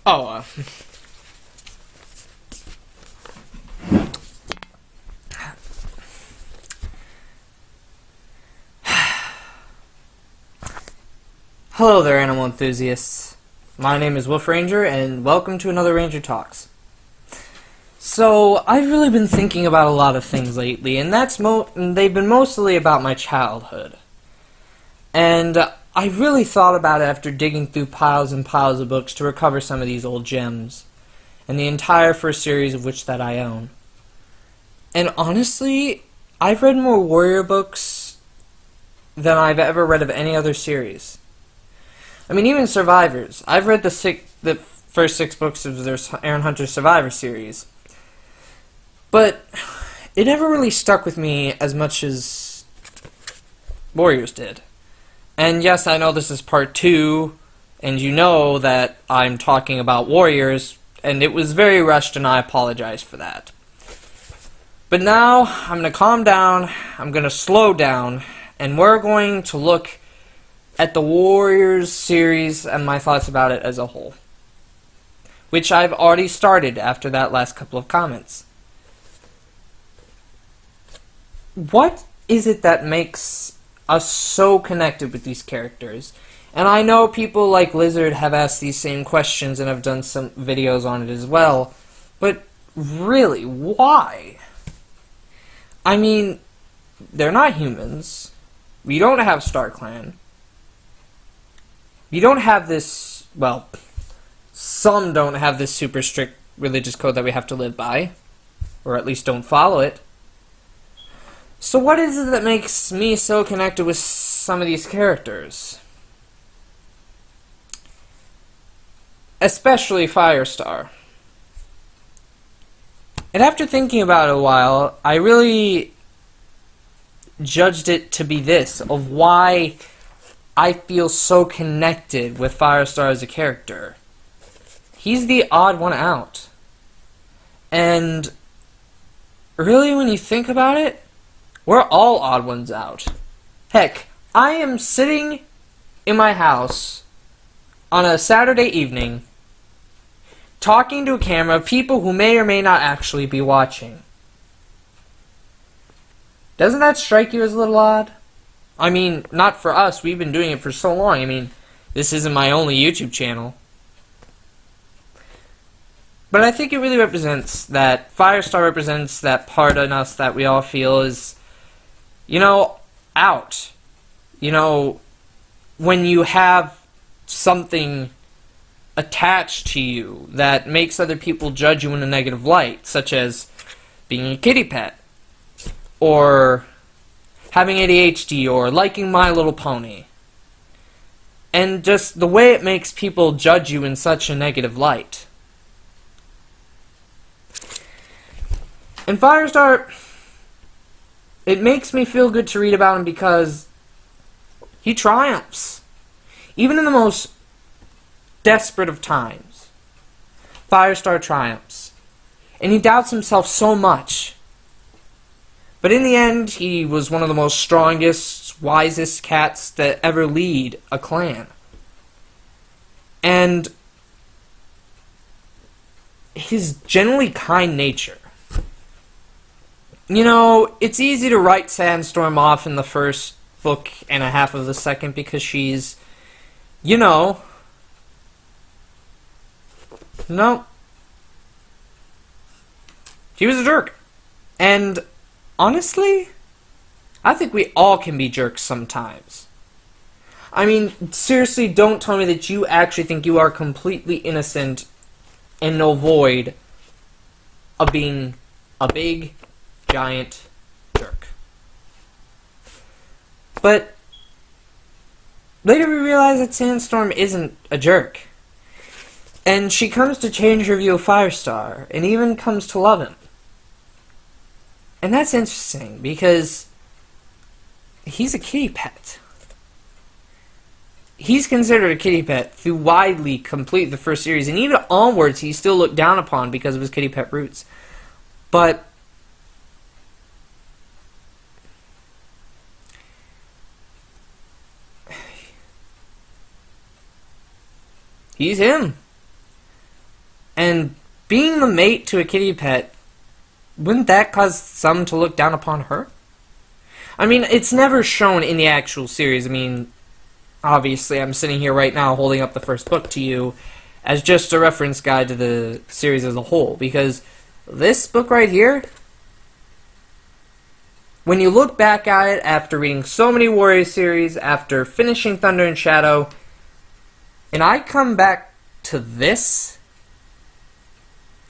Oh, hello there, animal enthusiasts. My name is WolfRanger, and welcome to another Ranger Talks. So, I've really been thinking about a lot of things lately, and they've been mostly about my childhood. And I really thought about it after digging through piles and piles of books to recover some of these old gems, and the entire first series of which that I own. And honestly, I've read more warrior books than I've ever read of any other series. I mean, even Survivors. I've read the first 6 books of their Aaron Hunter Survivor series. But it never really stuck with me as much as Warriors did. And yes, I know this is part 2, and you know that I'm talking about Warriors, and it was very rushed, and I apologize for that. But now, I'm going to calm down, I'm going to slow down, and we're going to look at the Warriors series and my thoughts about it as a whole, which I've already started after that last couple of comments. What is it that makes us so connected with these characters? And I know people like Lizard have asked these same questions and have done some videos on it as well, but really, why? I mean, they're not humans. We don't have StarClan. You don't have this, well, some don't have this super strict religious code that we have to live by, or at least don't follow it. So what is it that makes me so connected with some of these characters? Especially Firestar. And after thinking about it a while, I really judged it to be this, of why I feel so connected with Firestar as a character. He's the odd one out. And really, when you think about it, we're all odd ones out. Heck, I am sitting in my house on a Saturday evening talking to a camera of people who may or may not actually be watching. Doesn't that strike you as a little odd? I mean, not for us. We've been doing it for so long. I mean, this isn't my only YouTube channel. But I think it really represents that, Firestar represents that part in us that we all feel is, out. When you have something attached to you that makes other people judge you in a negative light, such as being a kitty pet, or having ADHD, or liking My Little Pony. And just the way it makes people judge you in such a negative light. And Firestar, it makes me feel good to read about him because he triumphs. Even in the most desperate of times, Firestar triumphs. And he doubts himself so much. But in the end, he was one of the most strongest, wisest cats to ever lead a clan. And his generally kind nature. It's easy to write Sandstorm off in the first book and a half of the second because she's, no. She was a jerk. And honestly, I think we all can be jerks sometimes. I mean, seriously, don't tell me that you actually think you are completely innocent and no void of being a big, giant jerk. But later we realize that Sandstorm isn't a jerk. And she comes to change her view of Firestar, and even comes to love him. And that's interesting, because he's a kitty pet. He's considered a kitty pet through widely complete the first series, and even onwards he's still looked down upon because of his kitty pet roots. But he's him. being the mate to a kitty pet, wouldn't that cause some to look down upon her? I mean, it's never shown in the actual series. I mean, obviously, I'm sitting here right now holding up the first book to you as just a reference guide to the series as a whole, because this book right here, when you look back at it after reading so many Warrior series, after finishing Thunder and Shadow, and I come back to this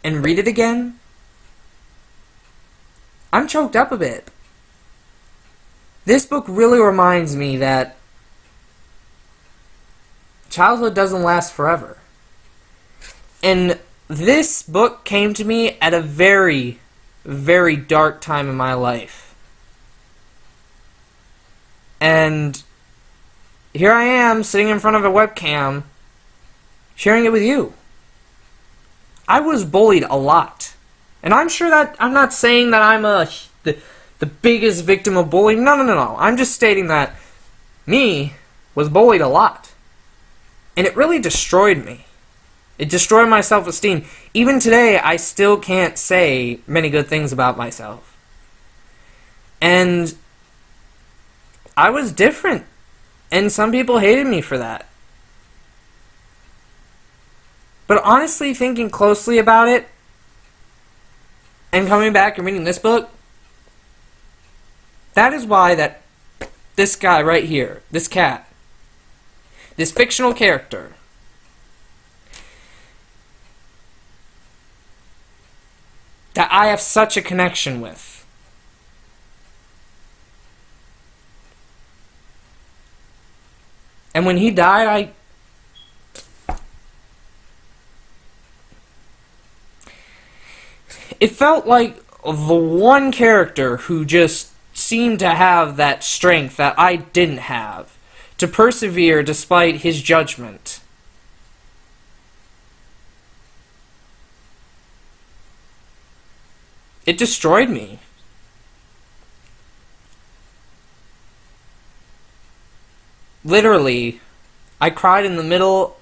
and read it again, I'm choked up a bit. This book really reminds me that childhood doesn't last forever. And this book came to me at a very, very dark time in my life. And here I am, sitting in front of a webcam, sharing it with you. I was bullied a lot. And I'm sure that, I'm not saying that I'm the biggest victim of bullying. No. I'm just stating that me was bullied a lot. And it really destroyed me. It destroyed my self-esteem. Even today, I still can't say many good things about myself. And I was different. And some people hated me for that. But honestly, thinking closely about it, and coming back and reading this book, that is why that this guy right here, this cat, this fictional character, that I have such a connection with. And when he died, it felt like the one character who just seemed to have that strength that I didn't have, to persevere despite his judgment. It destroyed me. Literally, I cried in the middle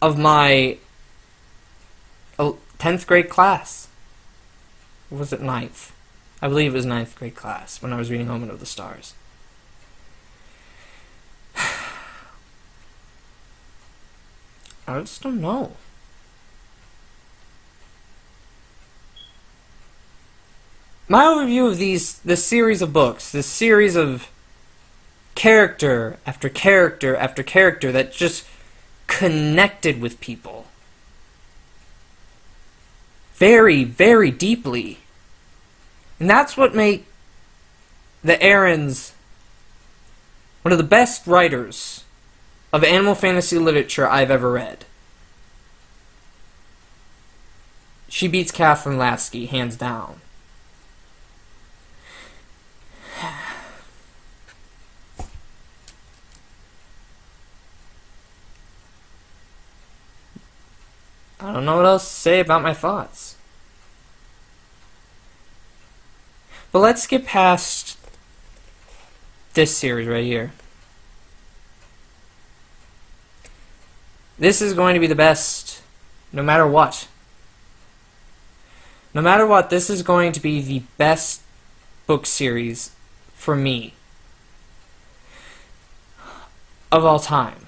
of my 10th grade class. Or was it 9th? I believe it was 9th grade class when I was reading Omen of the Stars. I just don't know. My overview of this series of books, this series of character after character after character that just connected with people very, very deeply. And that's what made the Aarons one of the best writers of animal fantasy literature I've ever read. She beats Catherine Lasky, hands down. I don't know what else to say about my thoughts. But let's get past this series right here. This is going to be the best, no matter what. No matter what, this is going to be the best book series for me of all time.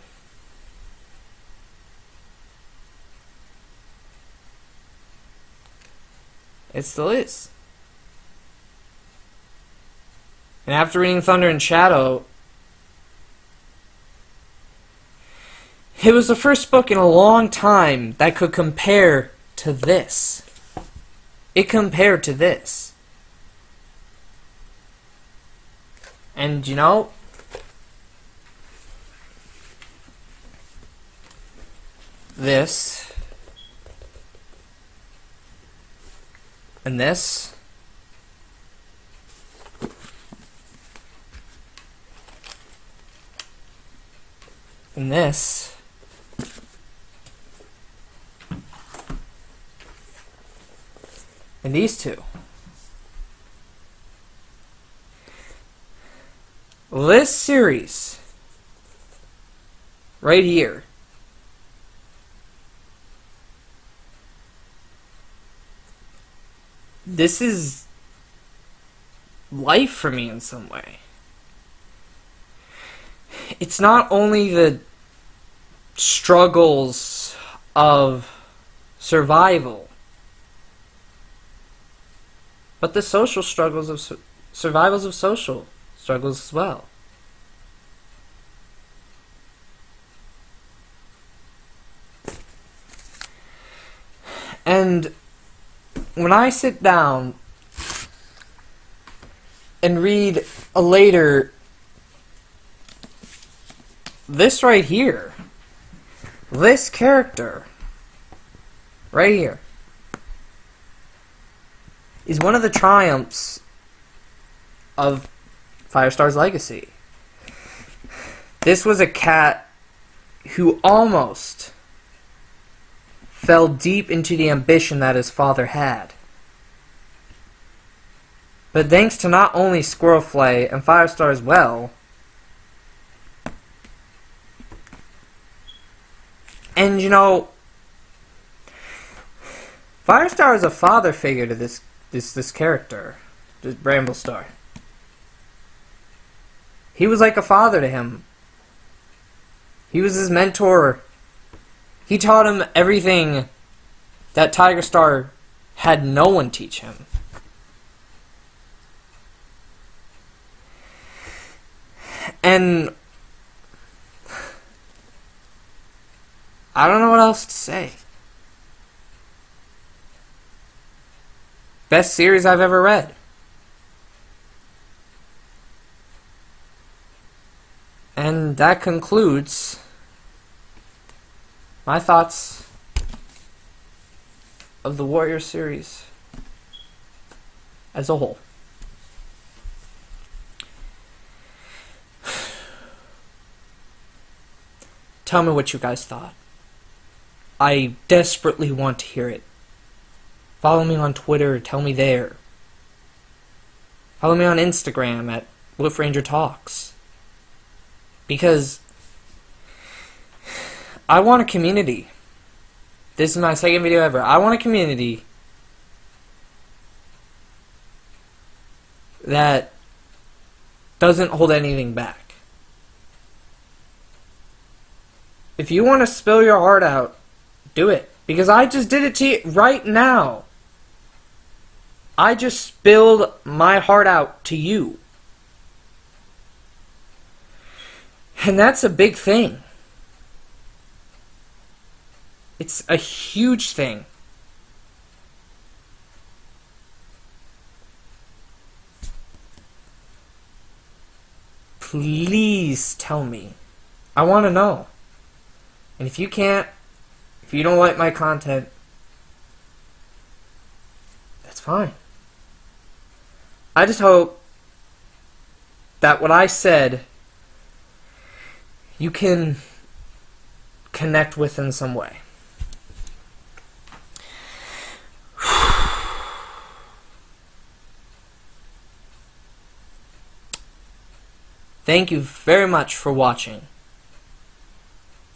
It still is. And after reading Thunder and Shadow, it was the first book in a long time that could compare to this. It compared to this. And you know, this and this and this and these two. This series right here this is life for me in some way. It's not only the struggles of survival, but the social struggles of survivals of social struggles as well. And when I sit down and read a later, this right here, this character right here, is one of the triumphs of Firestar's legacy. This was a cat who almost fell deep into the ambition that his father had. But thanks to not only Squirrelflay and Firestar as well, and you know, Firestar is a father figure to this character, this Bramblestar. He was like a father to him. He was his mentor. He taught him everything that Tigerstar had no one teach him. And I don't know what else to say. Best series I've ever read. And that concludes my thoughts of the Warrior series as a whole. Tell me what you guys thought. I desperately want to hear it. Follow me on Twitter, tell me there. Follow me on Instagram at WolfRangerTalks. Because I want a community. This is my second video ever. I want a community that doesn't hold anything back. If you want to spill your heart out, do it. Because I just did it to you right now. I just spilled my heart out to you. And that's a big thing. It's a huge thing. Please tell me. I want to know. And if you can't, if you don't like my content, that's fine. I just hope that what I said you can connect with in some way. Thank you very much for watching.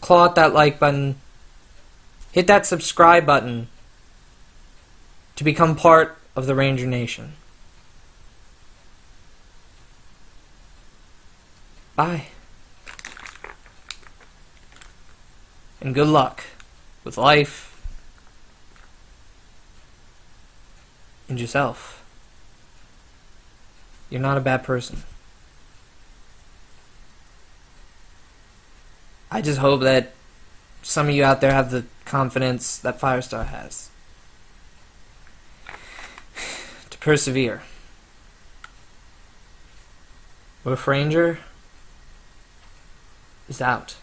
Claw at that like button. Hit that subscribe button to become part of the Ranger Nation. Bye. And good luck with life and yourself. You're not a bad person. I just hope that some of you out there have the confidence that Firestar has to persevere. Wolf Ranger is out.